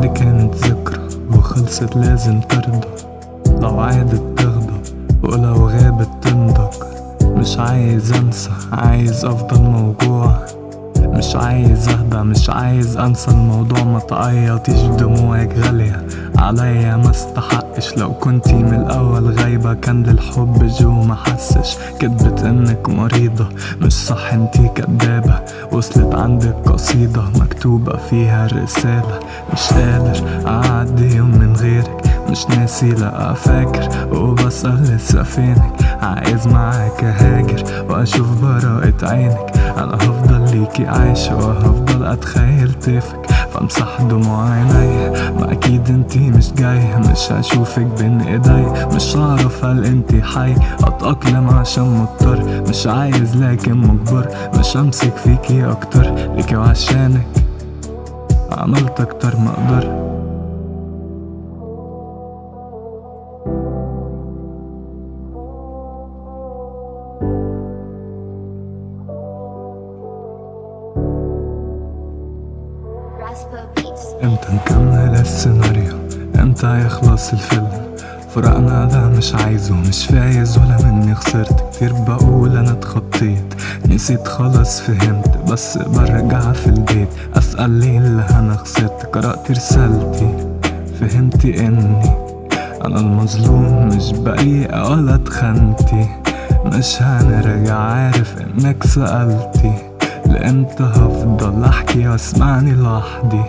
دي كانت ذكرى وخلصت لازم ترضى، لو عادت تغضب ولو غابت تنضج. مش عايز انسى، عايز افضل موجوع، مش عايز اهدى، مش عايز انسى الموضوع. ما تعيطيش دموعك غالية عليا، ما استحقش. لو كنتي من الاول غايبة كان للحب جو ما حسش. كدبت انك مريضة مش صح، انتي كدابة. وصلت عندك قصيدة مكتوبة فيها رسالة. مش قادر اعدي يوم من غيرك، مش ناسي لا فاكر وبسأل لسه فينك. عايز معاك اهاجر واشوف براءة عينك. انا هفضل ليكي عايشة وهفضل اتخيل طيفك، فامسح دموع عينيا. ما اكيد انتي مش جاية، مش هشوفك بين ايدي. مش هعرف هل انتي حي، اتأقلم عشان مضطر. مش عايز لكن مجبر، مش همسك فيكي اكتر. ليكي وعشانك عملت اكتر ما اقدر. امتى نكمل السيناريو؟ امتى يخلص الفيلم؟ فراقنا ده مش عايزه، مش فايز ولا مني خسرت. كتير بقول انا اتخطيت، نسيت خلاص فهمت. بس برجع في البيت اسأل ليه اللي انا خسرت. قرأت رسالتي فهمتي اني انا المظلوم، مش بريئة ولا اتخنتي. مش هنرجع، عارف انك سألتي لامتى هفضل احكي واسمعني لوحدي.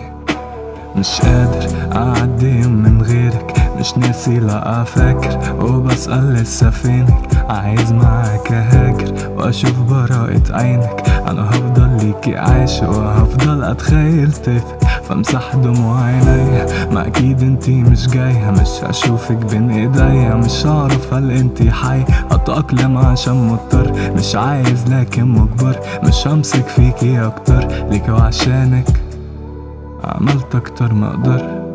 مش قادر اعدي يوم من غيرك، مش ناسي لا فاكر وبسأل لسه فينك. عايز معاك اهاجر واشوف براءة عينك. انا هفضل ليكي عايش وهفضل اتخيل طيفك، فامسح دموع عينيا. ما اكيد انتي مش جاية، مش هشوفك بين ايديا. مش هعرف هل انتي حي، اتأقلم عشان مضطر. مش عايز لكن مجبر، مش همسك فيكي اكتر. ليكي وعشانك عملت اكتر ما اقدر.